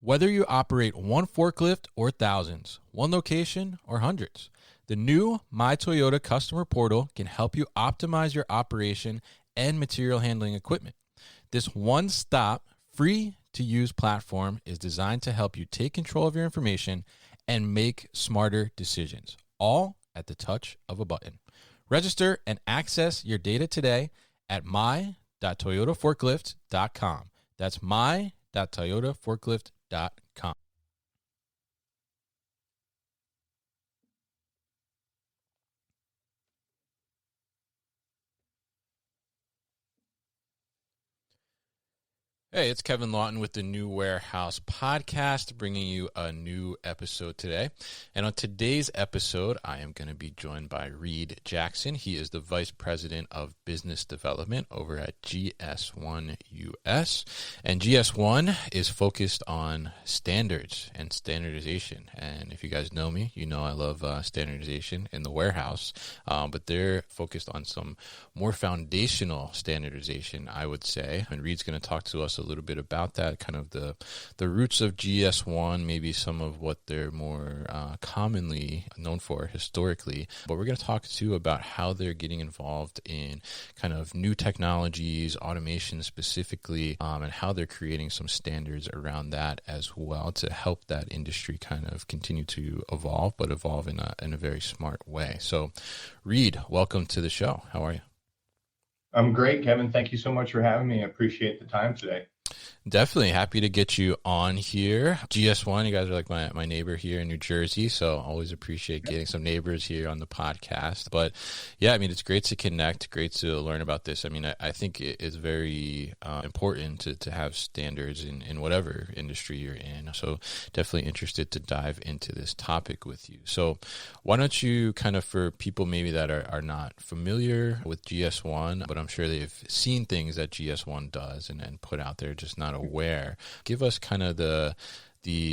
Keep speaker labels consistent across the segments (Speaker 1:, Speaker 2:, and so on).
Speaker 1: Whether you operate one forklift or thousands, one location or hundreds, the new My Toyota customer portal can help you optimize your operation and material handling equipment. This one-stop, free-to-use platform is designed to help you take control of your information and make smarter decisions, all at the touch of a button. Register and access your data today at my.toyotaforklift.com. That's my.toyotaforklift.com. Hey, it's Kevin Lawton with the New Warehouse Podcast, bringing you a new episode today. And on today's episode, I am going to be joined by Reid Jackson. He is the Vice President of Business Development over at GS1 US. And GS1 is focused on standards and standardization. And if you guys know me, you know I love standardization in the warehouse, but they're focused on some more foundational standardization, I would say. And Reid's going to talk to us a little bit about that, kind of the roots of GS1, maybe some of what they're more commonly known for historically. But we're going to talk too about how they're getting involved in kind of new technologies, automation specifically, and how they're creating some standards around that as well to help that industry kind of continue to evolve, but evolve in a very smart way. So, Reid, welcome to the show. How are you?
Speaker 2: I'm great, Kevin. Thank you so much for having me. I appreciate the time today.
Speaker 1: Definitely happy to get you on here. GS1, you guys are like my neighbor here in New Jersey, so always appreciate getting some neighbors here on the podcast. But yeah, I mean, it's great to connect, great to learn about this. I mean, I think it is very important to have standards in whatever industry you're in. So definitely interested to dive into this topic with you. So why don't you kind of, for people maybe that are not familiar with GS1, but I'm sure they've seen things that GS1 does and put out there, just not aware. Give us kind of the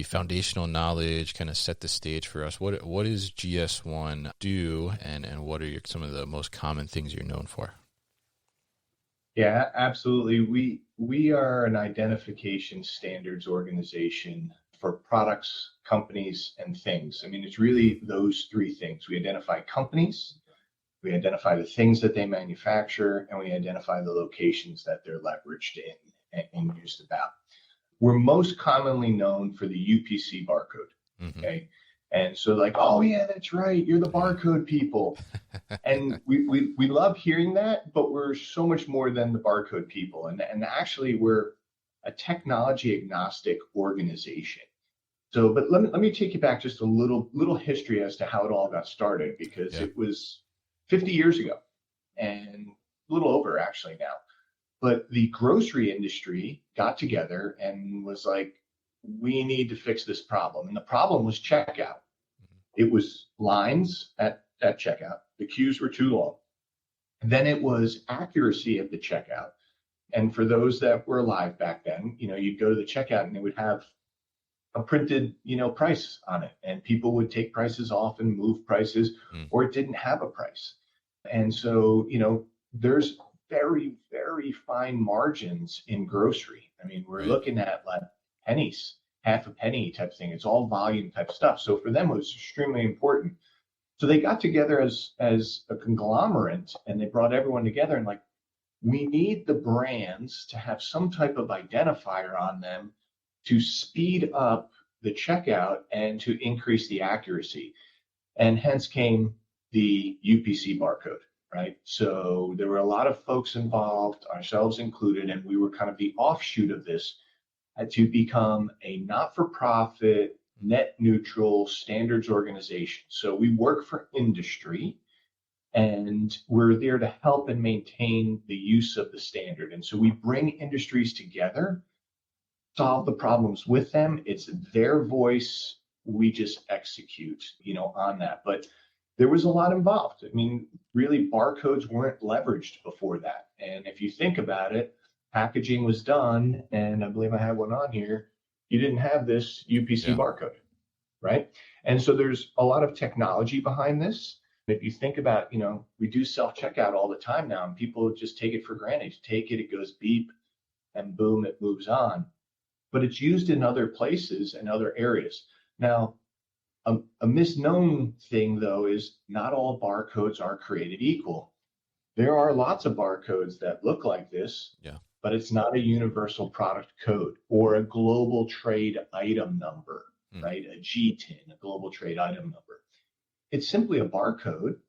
Speaker 1: foundational knowledge, kind of set the stage for us. What does GS1 do, and what are some of the most common things you're known for?
Speaker 2: Yeah, absolutely. We are an identification standards organization for products, companies, and things. I mean, it's really those three things. We identify companies, we identify the things that they manufacture, and we identify the locations that they're leveraged in and used about. We're most commonly known for the UPC barcode. Okay. And so like, oh yeah, that's right, you're the barcode people. And we love hearing that, but we're so much more than the barcode people. And actually we're a technology agnostic organization. So, but let me take you back just a little history as to how it all got started, because It was 50 years ago and a little over actually now. But the grocery industry got together and was like, we need to fix this problem. And the problem was checkout. It was lines at checkout. The queues were too long. And then it was accuracy of the checkout. And for those that were alive back then, you'd go to the checkout and it would have a printed, price on it. And people would take prices off and move prices, or it didn't have a price. And so, there's very, very fine margins in grocery. I mean, we're looking at like pennies, half a penny type thing. It's all volume type stuff. So for them, it was extremely important. So they got together as a conglomerate, and they brought everyone together and like, we need the brands to have some type of identifier on them to speed up the checkout and to increase the accuracy. And hence came the UPC barcode. Right. So there were a lot of folks involved, ourselves included, and we were kind of the offshoot of this to become a not-for-profit, net neutral standards organization. So we work for industry and we're there to help and maintain the use of the standard. And so we bring industries together, solve the problems with them. It's their voice. We just execute, on that. But there was a lot involved. I mean, really, barcodes weren't leveraged before that. And if you think about it, packaging was done, and I believe I have one on here. You didn't have this UPC barcode, right? And so there's a lot of technology behind this. If you think about, we do self-checkout all the time now, and people just take it for granted. You take it, it goes beep, and boom, it moves on. but it's used in other places and other areas. Now, a misnomer thing, though, is not all barcodes are created equal. There are lots of barcodes that look like this,
Speaker 1: Yeah.
Speaker 2: but it's not a universal product code or a global trade item number, right? A GTIN, a global trade item number. It's simply a barcode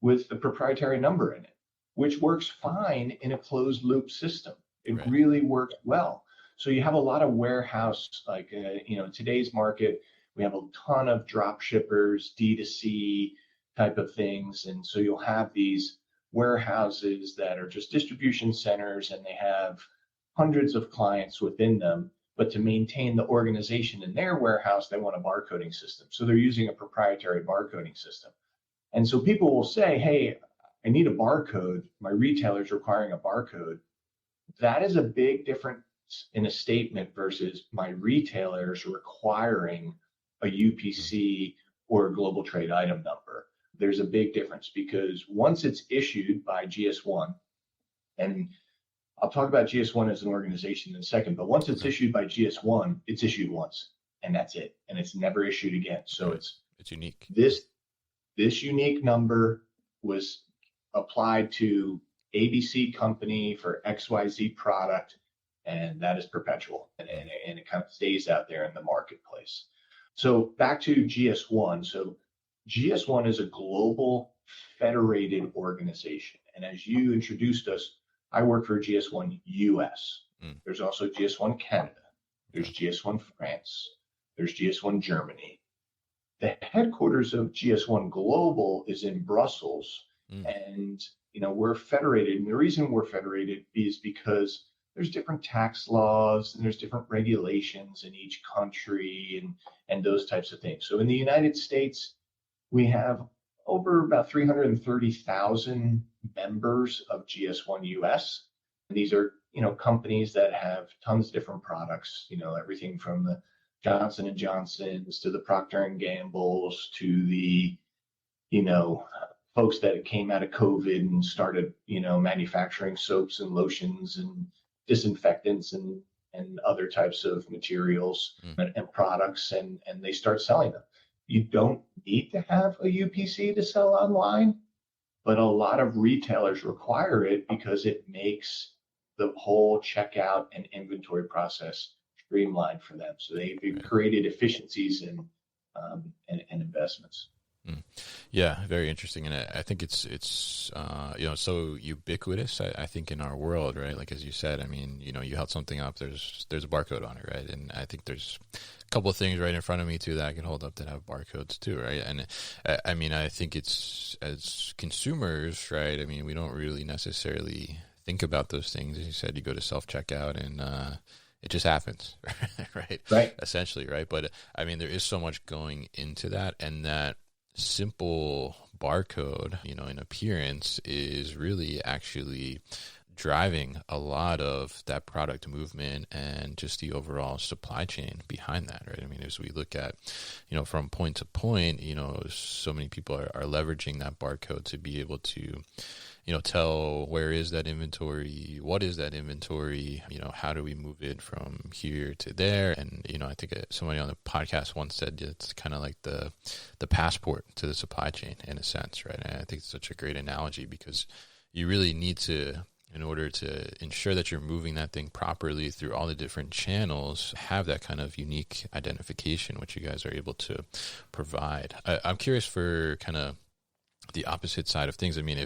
Speaker 2: with the proprietary number in it, which works fine in a closed loop system. It
Speaker 1: Right.
Speaker 2: really works well. So you have a lot of warehouse, like, in today's market, we have a ton of drop shippers, D2C type of things. And so you'll have these warehouses that are just distribution centers and they have hundreds of clients within them. But to maintain the organization in their warehouse, they want a barcoding system. So they're using a proprietary barcoding system. And so people will say, hey, I need a barcode. My retailer's requiring a barcode. That is a big difference in a statement versus my retailers requiring a UPC or a global trade item number. There's a big difference because once it's issued by GS1, and I'll talk about GS1 as an organization in a second, but once it's issued by GS1, it's issued once and that's it. And it's never issued again. So it's
Speaker 1: unique.
Speaker 2: This unique number was applied to ABC company for XYZ product, and that is perpetual, and it kind of stays out there in the marketplace. So back to GS1. So GS1 is a global federated organization. And as you introduced us, I work for GS1 US. There's also GS1 Canada. There's GS1 France. There's GS1 Germany. The headquarters of GS1 Global is in Brussels. And, we're federated. And the reason we're federated is because there's different tax laws and there's different regulations in each country and those types of things. So in the United States, we have over about 330,000 members of GS1 US. And these are, companies that have tons of different products, everything from the Johnson and Johnsons to the Procter and Gamble's to the, folks that came out of COVID and started, manufacturing soaps and lotions and disinfectants and other types of materials and products, and they start selling them. You don't need to have a UPC to sell online, but a lot of retailers require it because it makes the whole checkout and inventory process streamlined for them. So they've created efficiencies and investments.
Speaker 1: Yeah, very interesting, and I think it's so ubiquitous. I think in our world, right? Like as you said, I mean, you held something up. There's a barcode on it, right? And I think there's a couple of things right in front of me too that I can hold up that have barcodes too, right? And I mean, I think it's as consumers, right? I mean, we don't really necessarily think about those things. As you said, you go to self checkout and it just happens, right? Essentially, right? But I mean, there is so much going into that, and that simple barcode, in appearance is really actually driving a lot of that product movement and just the overall supply chain behind that, right? I mean, as we look at, from point to point, so many people are leveraging that barcode to be able to, tell where is that inventory, what is that inventory, how do we move it from here to there? And, I think somebody on the podcast once said it's kind of like the passport to the supply chain in a sense, right? And I think it's such a great analogy because you really need to, in order to ensure that you're moving that thing properly through all the different channels, have that kind of unique identification, which you guys are able to provide. I'm curious for kind of the opposite side of things. I mean,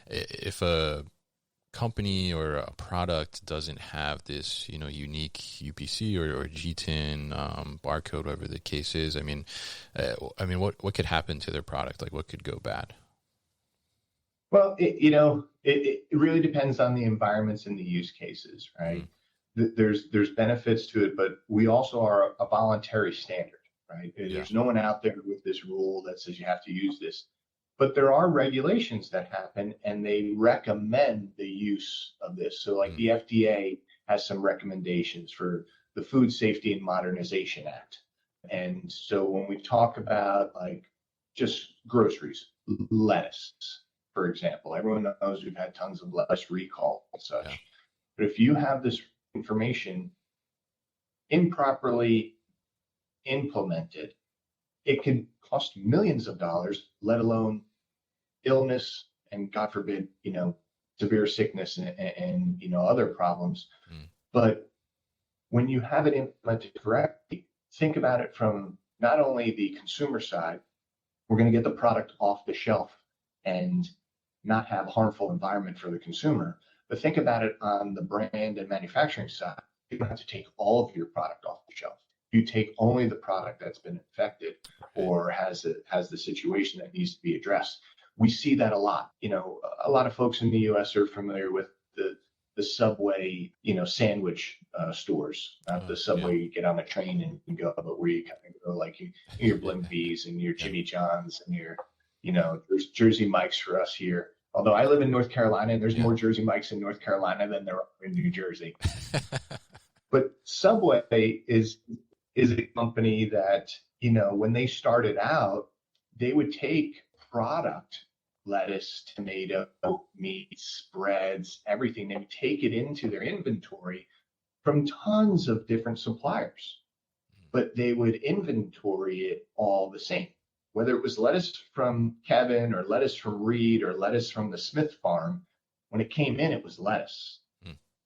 Speaker 1: if a company or a product doesn't have this, unique UPC or GTIN barcode, whatever the case is, I mean, what could happen to their product? Like, what could go bad?
Speaker 2: Well, it really depends on the environments and the use cases, right? There's benefits to it, but we also are a voluntary standard, right? There's no one out there with this rule that says you have to use this. But there are regulations that happen, and they recommend the use of this. So like the FDA has some recommendations for the Food Safety and Modernization Act. And so when we talk about like just groceries, lettuce, for example, everyone knows we've had tons of lettuce recall and such. But if you have this information improperly implemented, it could cost millions of dollars, let alone illness and, God forbid, severe sickness and other problems.
Speaker 1: Mm.
Speaker 2: But when you have it implemented correctly, think about it from not only the consumer side, we're going to get the product off the shelf and not have harmful environment for the consumer, but think about it on the brand and manufacturing side. You don't have to take all of your product off the shelf. You take only the product that's been infected or has the situation that needs to be addressed. We see that a lot. A lot of folks in the U.S. are familiar with the Subway, sandwich stores, not the Subway you get on a train and go, but where you kind of go like your Blimpies and your Jimmy John's and your, there's Jersey Mike's for us here. Although I live in North Carolina and there's more Jersey Mike's in North Carolina than there are in New Jersey. But Subway is a company that, when they started out, they would take product, lettuce, tomato, meat, spreads, everything. They would take it into their inventory from tons of different suppliers, but they would inventory it all the same. Whether it was lettuce from Kevin or lettuce from Reid or lettuce from the Smith farm, when it came in, it was lettuce.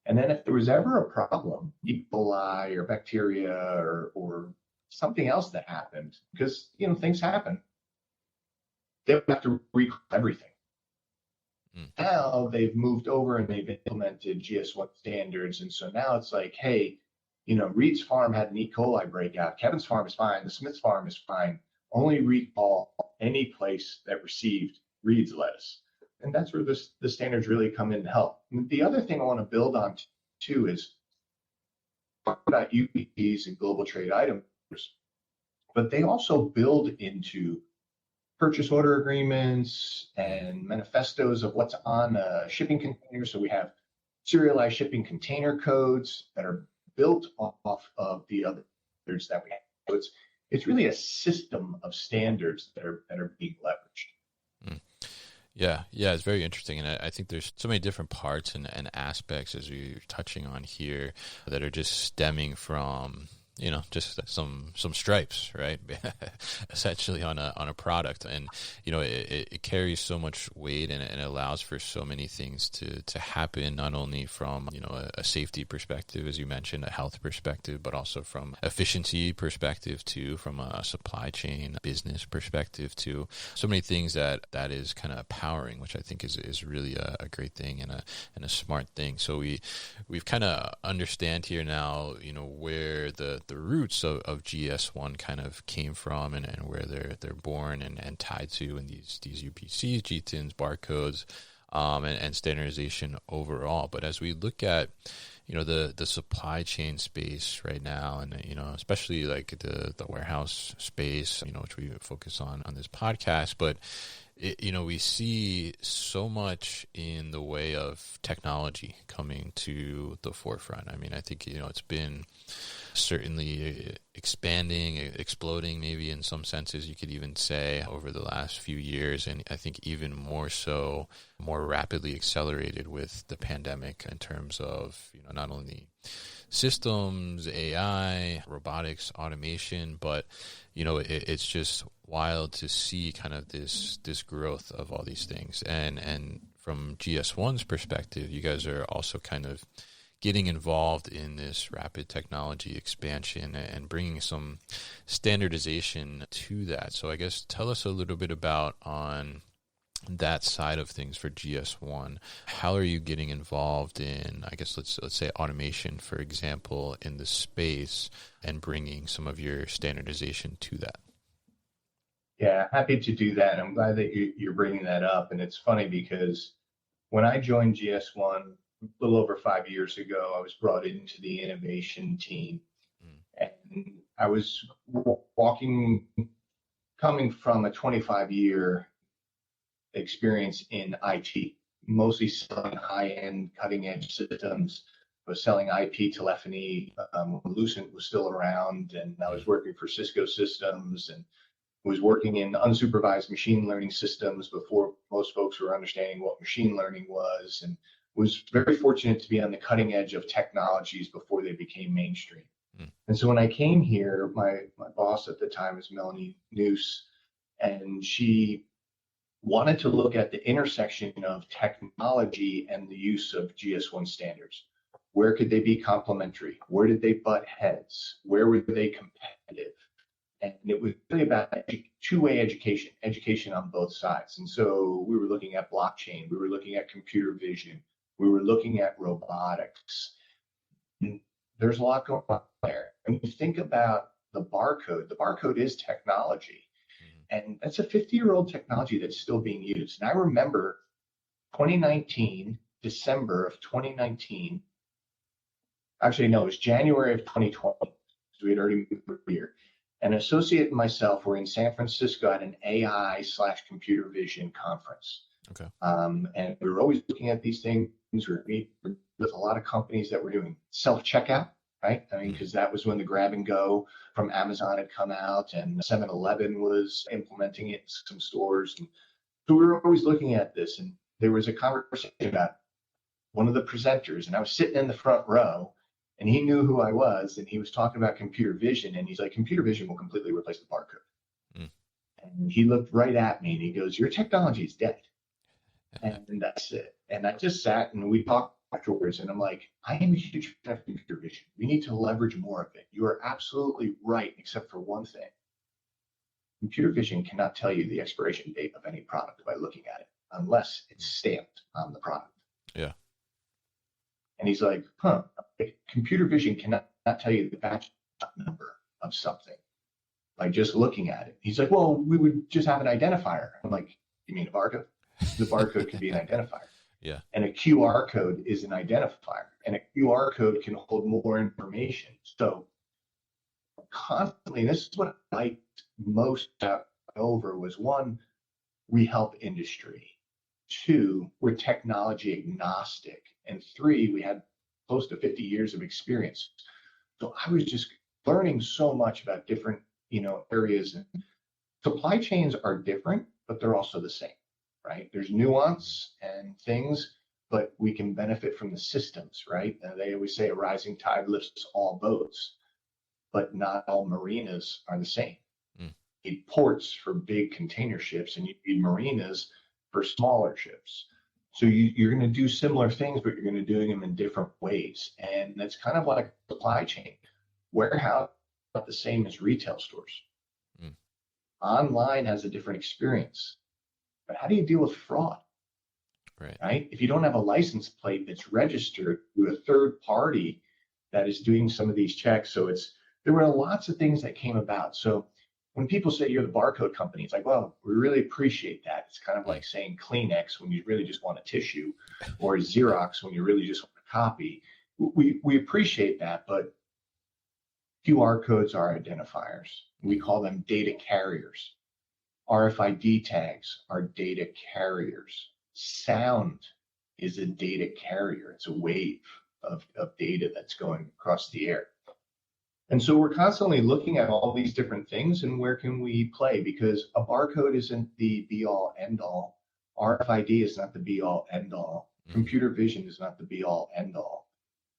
Speaker 2: And then if there was ever a problem, E. coli or bacteria or something else that happened, because, things happen, they would have to recall everything. Now they've moved over and they've implemented GS1 standards. And so now it's like, hey, Reid's farm had an E. coli breakout. Kevin's farm is fine. The Smith's farm is fine. Only recall any place that received Reid's lettuce. And that's where the standards really come in to help. And the other thing I want to build on too is talk about UPTs and global trade items, but they also build into purchase order agreements and manifestos of what's on a shipping container. So we have serialized shipping container codes that are built off of the others that we have. So it's really a system of standards that are being leveraged.
Speaker 1: Yeah, it's very interesting. And I think there's so many different parts and aspects, as we're touching on here, that are just stemming from, just some stripes, right? Essentially on a product. And, it carries so much weight and it allows for so many things to happen, not only from, a safety perspective, as you mentioned, a health perspective, but also from efficiency perspective too, from a supply chain business perspective too. So many things that is kind of empowering, which I think is really a great thing and a smart thing. So we've kind of understand here now, where the roots of GS1 kind of came from and where they're born and tied to in these UPCs, GTINs, barcodes, and standardization overall. But as we look at, the supply chain space right now, and, especially like the warehouse space, which we focus on this podcast, but we see so much in the way of technology coming to the forefront. I mean, I think, it's been certainly expanding, exploding, maybe in some senses you could even say, over the last few years. And I think even more so, more rapidly accelerated with the pandemic in terms of, not only systems, AI, robotics, automation, but, it's just wild to see kind of this growth of all these things. And from GS1's perspective, you guys are also kind of getting involved in this rapid technology expansion and bringing some standardization to that. So I guess tell us a little bit about on that side of things for GS1. How are you getting involved in, I guess, let's say automation, for example, in the space and bringing some of your standardization to that?
Speaker 2: Yeah, happy to do that. I'm glad that you're bringing that up. And it's funny because when I joined GS1 a little over 5 years ago, I was brought into the innovation team. And I was coming from a 25-year experience in IT, mostly selling high-end, cutting-edge systems. I was selling IP telephony when Lucent was still around, and I was working for Cisco Systems and was working in unsupervised machine learning systems before most folks were understanding what machine learning was, and was very fortunate to be on the cutting edge of technologies before they became mainstream.
Speaker 1: Mm.
Speaker 2: And so when I came here, my boss at the time was Melanie Noose, and she wanted to look at the intersection of technology and the use of GS1 standards. Where could they be complementary? Where did they butt heads? Where were they competitive? And it was really about two-way education on both sides. And so we were looking at blockchain, we were looking at computer vision, we were looking at robotics. And there's a lot going on there. And we think about the barcode is technology. And that's a 50-year-old technology that's still being used. And I remember 2019, December of 2019, actually, no, it was January of 2020. So we had already moved for a year. An associate and myself were in San Francisco at an AI/computer vision conference.
Speaker 1: Okay.
Speaker 2: And we were always looking at these things. We were meeting with a lot of companies that were doing self-checkout, right? I mean, because that was when the grab and go from Amazon had come out, and 7-Eleven was implementing it in some stores. And so we were always looking at this, and there was a conversation about one of the presenters, and I was sitting in the front row, and he knew who I was, and he was talking about computer vision, and he's like, computer vision will completely replace the barcode. Mm. And he looked right at me, and he goes, your technology is dead. And that's it. And I just sat, and we talked afterwards, and I'm like, I am a huge fan of computer vision. We need to leverage more of it. You are absolutely right, except for one thing. Computer vision cannot tell you the expiration date of any product by looking at it, unless it's stamped on the product.
Speaker 1: Yeah.
Speaker 2: And he's like, computer vision cannot tell you the batch number of something by just looking at it. He's like, well, we would just have an identifier. I'm like, you mean a barcode? The barcode can be an identifier.
Speaker 1: Yeah.
Speaker 2: And a QR code is an identifier. And a QR code can hold more information. So constantly, and this is what I liked most over was, one, we help industry. Two, we're technology agnostic. And three, we had close to 50 years of experience. So I was just learning so much about different, areas. And supply chains are different, but they're also the same, right? There's nuance and things, but we can benefit from the systems, right? And they always say a rising tide lifts all boats, but not all marinas are the same. Mm. You need ports for big container ships, and you need marinas for smaller ships. So you're going to do similar things, but you're going to do them in different ways. And that's kind of like supply chain. Warehouse is not the same as retail stores. Mm. Online has a different experience. But how do you deal with fraud? Right? If you don't have a license plate that's registered to a third party that is doing some of these checks. So there were lots of things that came about. So when people say you're the barcode company, it's like, well, we really appreciate that. It's kind of like saying Kleenex when you really just want a tissue, or Xerox when you really just want a copy. We appreciate that, but QR codes are identifiers. We call them data carriers. RFID tags are data carriers. Sound is a data carrier. It's a wave of data that's going across the air. And so we're constantly looking at all these different things and where can we play, because a barcode isn't the be all end all. RFID is not the be all end all. Computer vision is not the be all end all.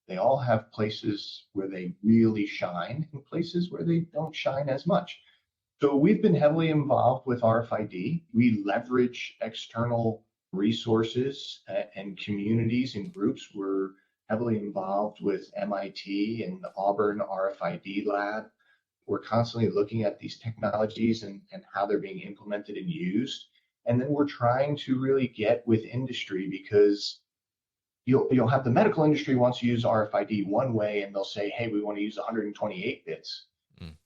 Speaker 2: They all have places where they really shine and places where they don't shine as much. So we've been heavily involved with RFID. We leverage external resources and communities and groups. We're heavily involved with MIT and the Auburn RFID lab. We're constantly looking at these technologies and how they're being implemented and used. And then we're trying to really get with industry, because you'll have the medical industry wants to use RFID one way, and they'll say, hey, we want to use 128 bits.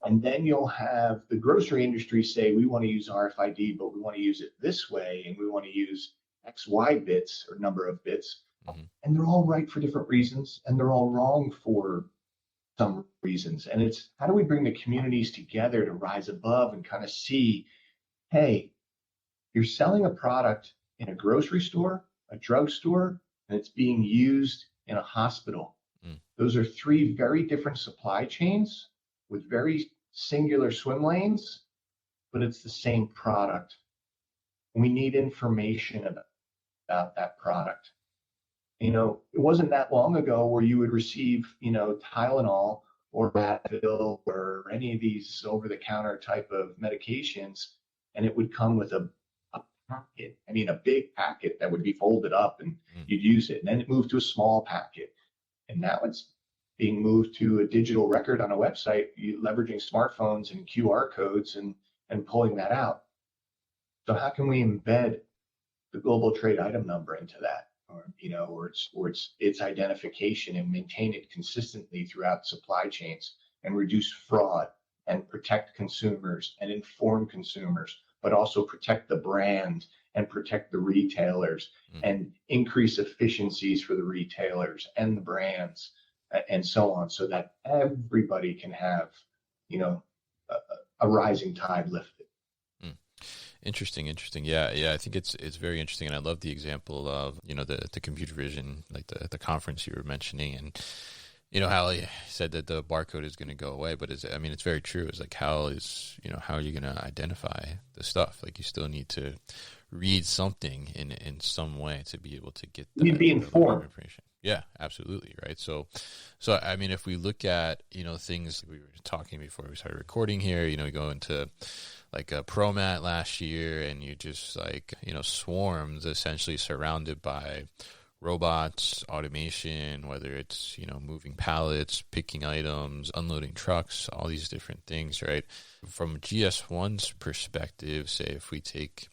Speaker 2: And then you'll have the grocery industry say, we want to use RFID, but we want to use it this way, and we want to use XY bits or number of bits. Mm-hmm. And they're all right for different reasons, and they're all wrong for some reasons. And it's how do we bring the communities together to rise above and kind of see, hey, you're selling a product in a grocery store, a drugstore, and it's being used in a hospital. Those are three very different supply chains with very singular swim lanes, but it's the same product. We need information about that product. It wasn't that long ago where you would receive, Tylenol or Advil or any of these over-the-counter type of medications, and it would come with a packet. I mean, a big packet that would be folded up and you'd use it. And then it moved to a small packet. And now it's being moved to a digital record on a website, leveraging smartphones and QR codes and pulling that out. So how can we embed the global trade item number into that, or its identification, and maintain it consistently throughout supply chains, and reduce fraud and protect consumers and inform consumers, but also protect the brand and protect the retailers and increase efficiencies for the retailers and the brands and so on, so that everybody can have, a rising tide lifted.
Speaker 1: Interesting. Yeah. I think it's very interesting, and I love the example of the computer vision, like the conference you were mentioning, and how he said that the barcode is going to go away, but it's very true. It's like how are you going to identify the stuff? Like you still need to read something in some way to be able to get that,
Speaker 2: you need to be informed
Speaker 1: information. Yeah, absolutely. Right. So if we look at, things we were talking before we started recording here, we go into like a ProMat last year, and you just swarms essentially surrounded by robots, automation, whether it's, moving pallets, picking items, unloading trucks, all these different things, right? From GS1's perspective, say if we take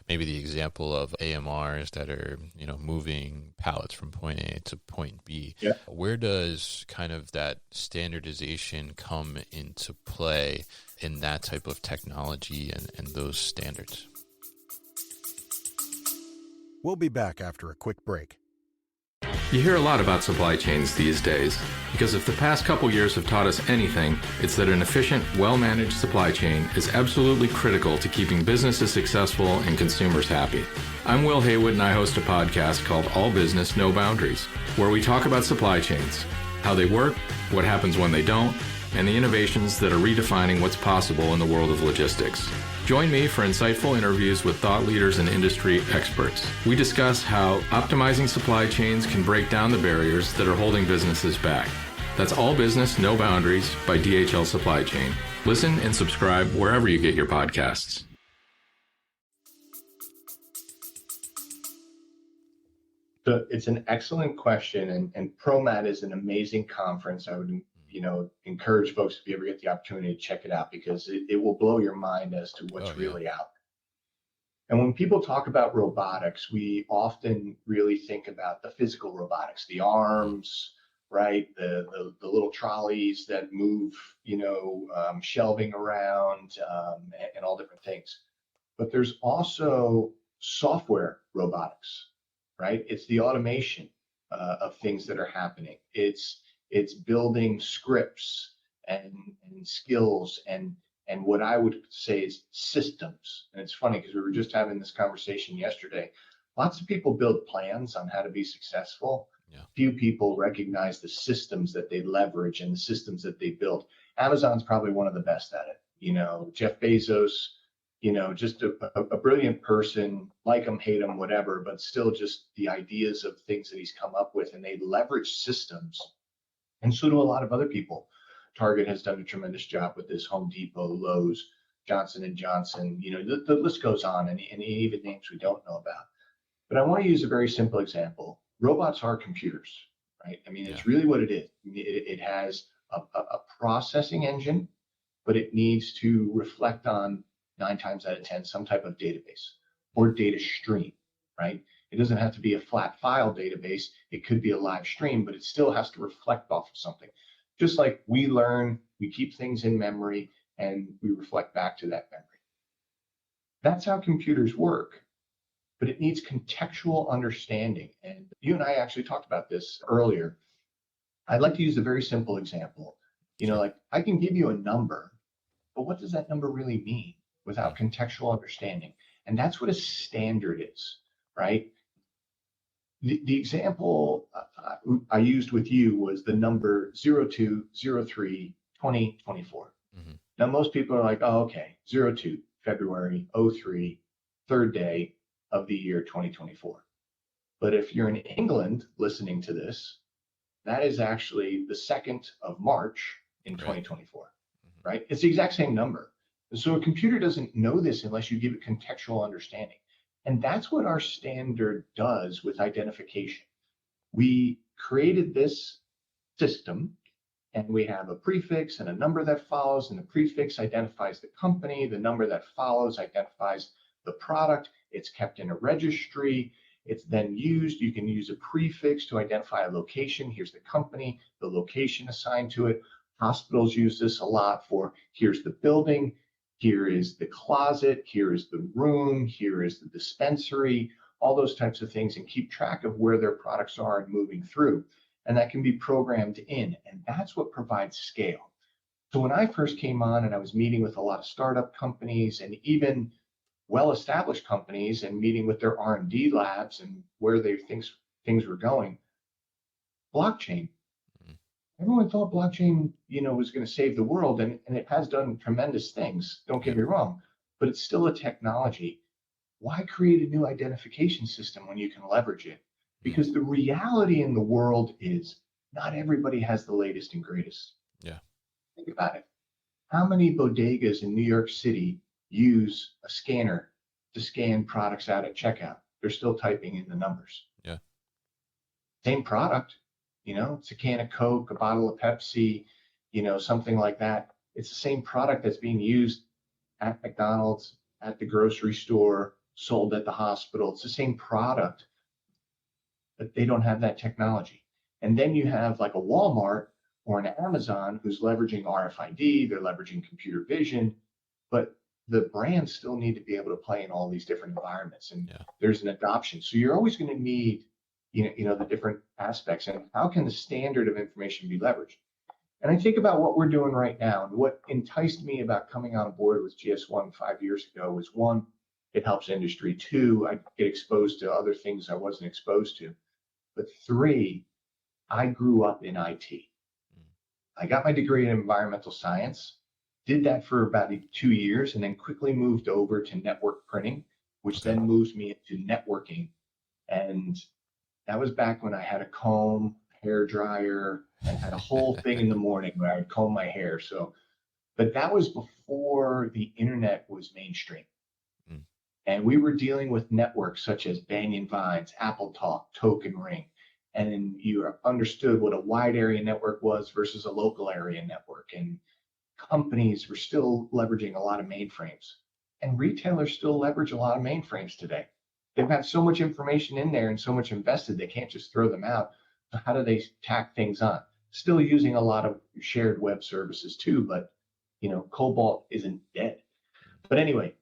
Speaker 1: maybe the example of AMRs that are, moving pallets from point A to point B.
Speaker 2: Yeah.
Speaker 1: Where does kind of that standardization come into play in that type of technology and those standards?
Speaker 3: We'll be back after a quick break.
Speaker 4: You hear a lot about supply chains these days, because if the past couple years have taught us anything, it's that an efficient, well-managed supply chain is absolutely critical to keeping businesses successful and consumers happy. I'm Will Haywood, and I host a podcast called All Business, No Boundaries, where we talk about supply chains, how they work, what happens when they don't, and the innovations that are redefining what's possible in the world of logistics. Join me for insightful interviews with thought leaders and industry experts. We discuss how optimizing supply chains can break down the barriers that are holding businesses back. That's All Business, No Boundaries by DHL Supply Chain. Listen and subscribe wherever you get your podcasts.
Speaker 2: So it's an excellent question, and ProMat is an amazing conference. I would encourage folks, if you ever get the opportunity, to check it out, because it will blow your mind as to what's really out. And when people talk about robotics, we often really think about the physical robotics, the arms, right? The little trolleys that move, shelving around, and all different things. But there's also software robotics, right? It's the automation of things that are happening. It's building scripts and skills and what I would say is systems. And it's funny because we were just having this conversation yesterday. Lots of people build plans on how to be successful. Yeah. Few people recognize the systems that they leverage and the systems that they build. Amazon's probably one of the best at it. Jeff Bezos, just a brilliant person, like him, hate him, whatever, but still just the ideas of things that he's come up with, and they leverage systems. And so do a lot of other people. Target has done a tremendous job with this, Home Depot, Lowe's, Johnson & Johnson, the list goes on, and even names we don't know about. But I want to use a very simple example. Robots are computers, right? It's really what it is. It has a processing engine, but it needs to reflect on 9 times out of 10 some type of database or data stream, right? It doesn't have to be a flat file database. It could be a live stream, but it still has to reflect off of something. Just like we learn, we keep things in memory, and we reflect back to that memory. That's how computers work, but it needs contextual understanding. And you and I actually talked about this earlier. I'd like to use a very simple example. Like I can give you a number, but what does that number really mean without contextual understanding? And that's what a standard is, right? The example I used with you was the number 02/03/2024. Mm-hmm. Now, most people are like, oh, okay, 02, February 03, third day of the year 2024. But if you're in England listening to this, that is actually the 2nd of March, in
Speaker 1: Right.
Speaker 2: 2024, right? It's the exact same number. So a computer doesn't know this unless you give it contextual understanding. And that's what our standard does with identification. We created this system, and we have a prefix and a number that follows, and the prefix identifies the company, the number that follows identifies the product. It's kept in a registry. It's then used. You can use a prefix to identify a location. Here's the company, the location assigned to it. Hospitals use this a lot for here's the building, here is the closet, here is the room, here is the dispensary, all those types of things, and keep track of where their products are and moving through. And that can be programmed in, and that's what provides scale. So when I first came on and I was meeting with a lot of startup companies and even well-established companies and meeting with their R&D labs and where they think things were going, blockchain. Everyone thought blockchain, was going to save the world, and it has done tremendous things. Don't get me wrong, but it's still a technology. Why create a new identification system when you can leverage it? Because the reality in the world is not everybody has the latest and greatest.
Speaker 1: Yeah.
Speaker 2: Think about it. How many bodegas in New York City use a scanner to scan products out at checkout? They're still typing in the numbers.
Speaker 1: Yeah.
Speaker 2: Same product, it's a can of Coke, a bottle of Pepsi, something like that. It's the same product that's being used at McDonald's, at the grocery store, sold at the hospital. It's the same product, but they don't have that technology. And then you have like a Walmart or an Amazon who's leveraging RFID, they're leveraging computer vision, but the brands still need to be able to play in all these different environments, and there's an adoption. So you're always going to need, the different aspects, and how can the standard of information be leveraged? And I think about what we're doing right now, and what enticed me about coming on board with GS1 5 years ago was, one, it helps industry. Two, I get exposed to other things I wasn't exposed to. But three, I grew up in IT. I got my degree in environmental science, did that for about 2 years, and then quickly moved over to network printing, which then moves me into networking. And that was back when I had a comb, hair dryer, and had a whole thing in the morning where I would comb my hair. But that was before the internet was mainstream. And we were dealing with networks such as Banyan Vines, Apple Talk, Token Ring. And you understood what a wide area network was versus a local area network. And companies were still leveraging a lot of mainframes. And retailers still leverage a lot of mainframes today. They've got so much information in there and so much invested, they can't just throw them out. So how do they tack things on? Still using a lot of shared web services too, but Cobalt isn't dead. But anyway,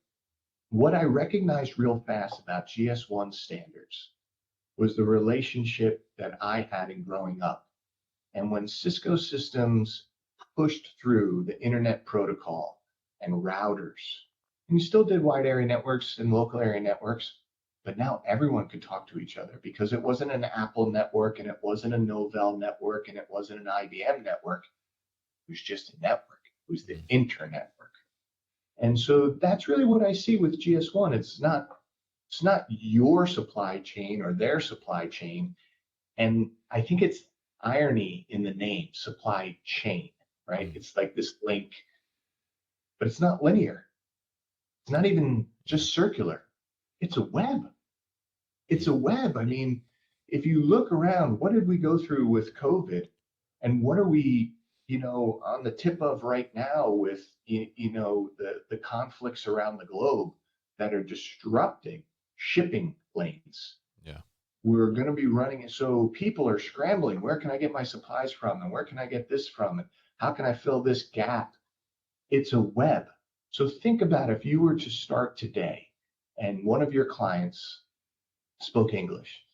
Speaker 2: what I recognized real fast about GS1 standards was the relationship that I had in growing up. And when Cisco systems pushed through the internet protocol and routers, and you still did wide area networks and local area networks, but now everyone could talk to each other because it wasn't an Apple network and it wasn't a Novell network and it wasn't an IBM network. It was just a network. It was the internetwork. And so that's really what I see with GS1. It's not your supply chain or their supply chain. And I think it's irony in the name, supply chain, right? It's like this link, but it's not linear. It's not even just circular. It's a web. It's a web. I mean, if you look around, what did we go through with COVID? And what are we, on the tip of right now with, the conflicts around the globe that are disrupting shipping lanes?
Speaker 1: Yeah.
Speaker 2: We're going to be running it. So people are scrambling. Where can I get my supplies from? And where can I get this from? And how can I fill this gap? It's a web. So think about if you were to start today and one of your clients spoke English,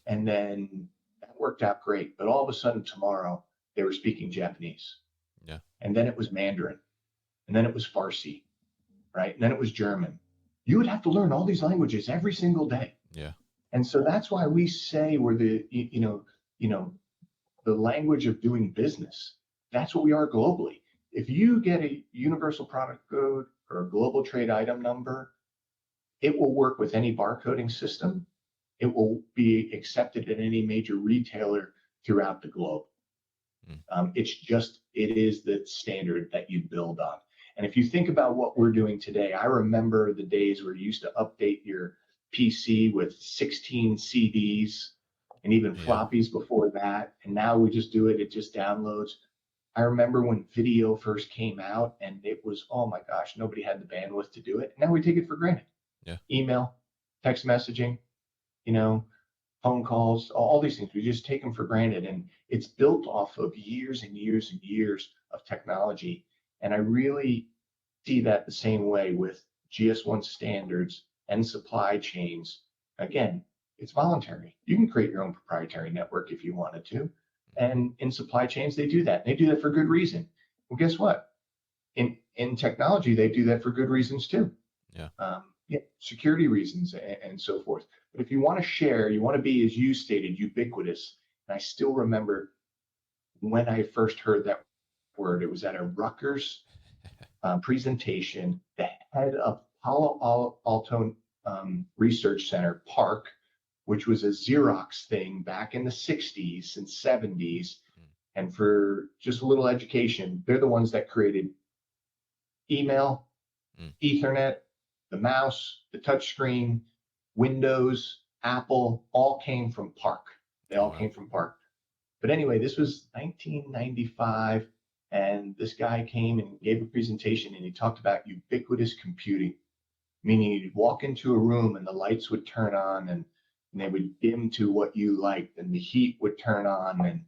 Speaker 2: and then that worked out great. But all of a sudden tomorrow they were speaking Japanese.
Speaker 1: Yeah.
Speaker 2: And then it was Mandarin. And then it was Farsi, right? And then it was German. You would have to learn all these languages every single day.
Speaker 1: Yeah.
Speaker 2: And so that's why we say we're the language of doing business. That's what we are globally. If you get a universal product code or a global trade item number, it will work with any barcoding system. It will be accepted at any major retailer throughout the globe. It is the standard that you build on. And if you think about what we're doing today, I remember the days where you used to update your PC with 16 CDs and even
Speaker 1: Yeah.
Speaker 2: floppies before that. And now we just do it, it just downloads. I remember when video first came out and it was, oh my gosh, nobody had the bandwidth to do it. Now we take it for granted.
Speaker 1: Yeah.
Speaker 2: Email, text messaging, you know, phone calls, all these things. We just take them for granted. And it's built off of years and years and years of technology. And I really see that the same way with GS1 standards and supply chains. Again, it's voluntary. You can create your own proprietary network if you wanted to. And in supply chains, they do that. They do that for good reason. Well, guess what? In technology, they do that for good reasons too.
Speaker 1: Yeah.
Speaker 2: Security reasons and so forth. But if you want to share, you want to be, as you stated, ubiquitous. And I still remember when I first heard that word, it was at a Rutgers presentation. The head of Palo Alto Research Center, PARC, which was a Xerox thing back in the 60s and 70s. And for just a little education, they're the ones that created email, Ethernet, the mouse, the touchscreen, Windows, Apple, all came from PARC. They all came from PARC. But anyway, this was 1995, and this guy came and gave a presentation, and he talked about ubiquitous computing, meaning you'd walk into a room and the lights would turn on and they would dim to what you liked, and the heat would turn on,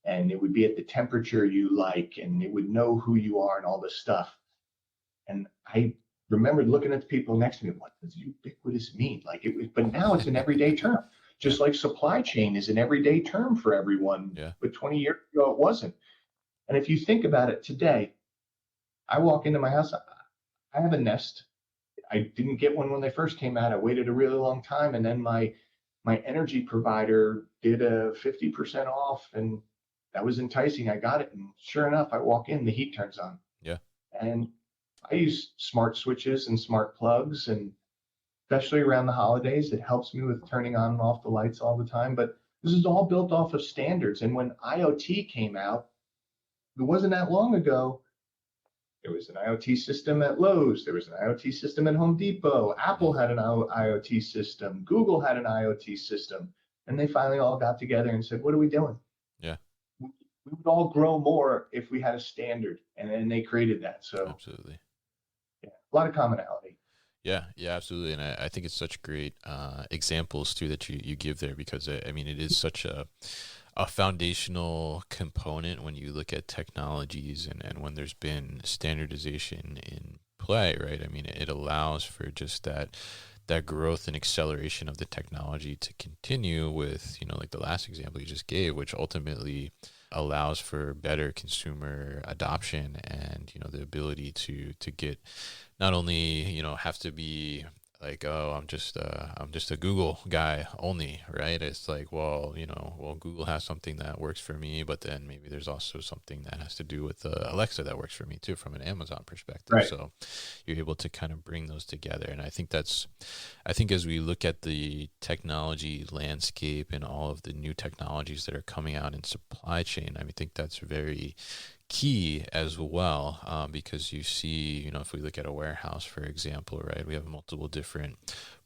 Speaker 2: and it would be at the temperature you like, and it would know who you are and all this stuff. And I remembered looking at the people next to me, what does ubiquitous mean? Like it was, but now it's an everyday term, just like supply chain is an everyday term for everyone.
Speaker 1: Yeah.
Speaker 2: But 20 years ago, it wasn't. And if you think about it today, I walk into my house, I have a Nest. I didn't get one when they first came out. I waited a really long time. And then my energy provider did a 50% off, and that was enticing. I got it. And sure enough, I walk in, the heat turns on.
Speaker 1: Yeah.
Speaker 2: And I use smart switches and smart plugs, and especially around the holidays, it helps me with turning on and off the lights all the time. But this is all built off of standards. And when IoT came out, it wasn't that long ago, there was an IoT system at Lowe's. There was an IoT system at Home Depot. Apple had an IoT system. Google had an IoT system. And they finally all got together and said, what are we doing?
Speaker 1: Yeah.
Speaker 2: We would all grow more if we had a standard. And then they created that. So
Speaker 1: Absolutely.
Speaker 2: yeah, a lot of commonality.
Speaker 1: Yeah, absolutely. And I think it's such great examples too that you give there, because I mean, it is such a foundational component when you look at technologies and when there's been standardization in play, right? I mean, it allows for just that growth and acceleration of the technology to continue with, like the last example you just gave, which ultimately allows for better consumer adoption and, the ability to get not only, have to be like, oh, I'm just a Google guy only, right? It's like, well, Google has something that works for me, but then maybe there's also something that has to do with Alexa that works for me too, from an Amazon perspective.
Speaker 2: Right.
Speaker 1: So you're able to kind of bring those together. And I think as we look at the technology landscape and all of the new technologies that are coming out in supply chain, I think that's very key as well, because you see, if we look at a warehouse, for example, right, we have multiple different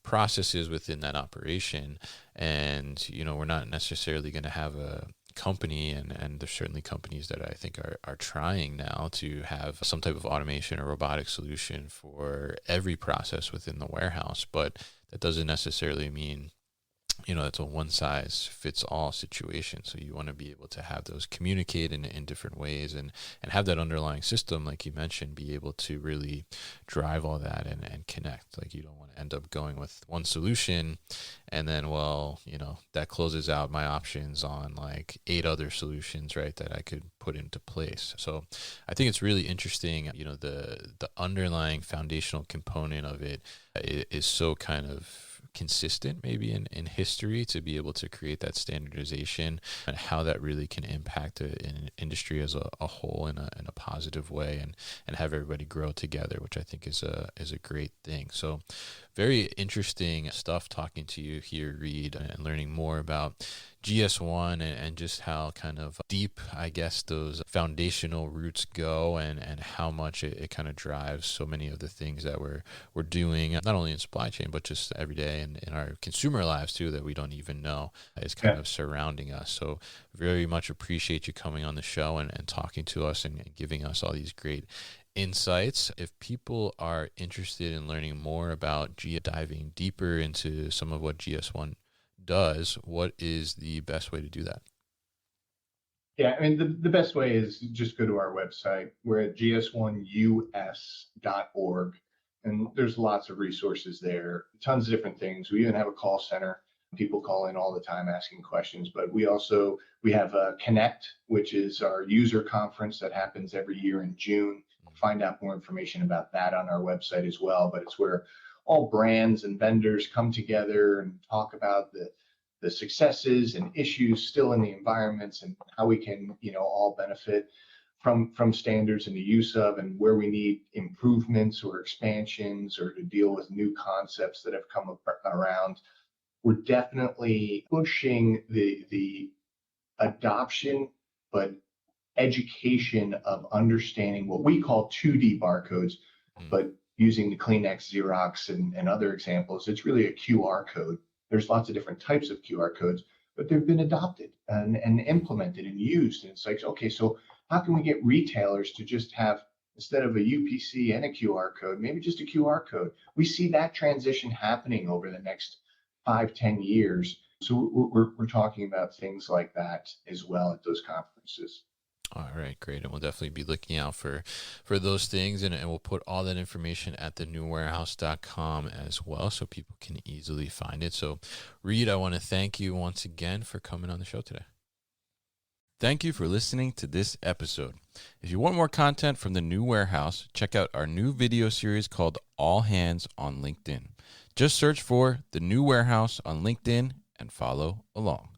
Speaker 1: processes within that operation, and we're not necessarily going to have a company, and there's certainly companies that I think are trying now to have some type of automation or robotic solution for every process within the warehouse, but that doesn't necessarily mean it's a one-size-fits-all situation. So you want to be able to have those communicate in different ways and have that underlying system, like you mentioned, be able to really drive all that and connect. Like, you don't want to end up going with one solution and then, that closes out my options on like 8 other solutions, right, that I could put into place. So I think it's really interesting, the underlying foundational component of it is so kind of consistent maybe in history to be able to create that standardization and how that really can impact an industry as a whole in a positive way and have everybody grow together, which I think is a great thing. So very interesting stuff talking to you here, Reid, and learning more about GS1 and just how kind of deep, I guess, those foundational roots go and how much it kind of drives so many of the things that we're doing, not only in supply chain, but just every day and in our consumer lives too, that we don't even know is kind of surrounding us. So very much appreciate you coming on the show and talking to us and giving us all these great insights. If people are interested in learning more about diving deeper into some of what GS1 does, what is the best way to do that?
Speaker 2: Yeah, I mean, the best way is just go to our website. We're at gs1us.org, and there's lots of resources there, tons of different things. We even have a call center. People call in all the time asking questions, but we have a Connect, which is our user conference that happens every year in June. Find out more information about that on our website as well, but it's where all brands and vendors come together and talk about the successes and issues still in the environments and how we can, all benefit from standards and the use of, and where we need improvements or expansions or to deal with new concepts that have come around. We're definitely pushing the adoption, but education of understanding what we call 2D barcodes, but using the Kleenex, Xerox, and other examples, it's really a QR code. There's lots of different types of QR codes, but they've been adopted and implemented and used. And it's like, okay, so how can we get retailers to just have, instead of a UPC and a QR code, maybe just a QR code? We see that transition happening over the next 5-10 years. So we're talking about things like that as well at those conferences.
Speaker 1: All right, great. And we'll definitely be looking out for those things. And we'll put all that information at thenewwarehouse.com as well, so people can easily find it. So, Reid, I want to thank you once again for coming on the show today. Thank you for listening to this episode. If you want more content from The New Warehouse, check out our new video series called All Hands on LinkedIn. Just search for The New Warehouse on LinkedIn and follow along.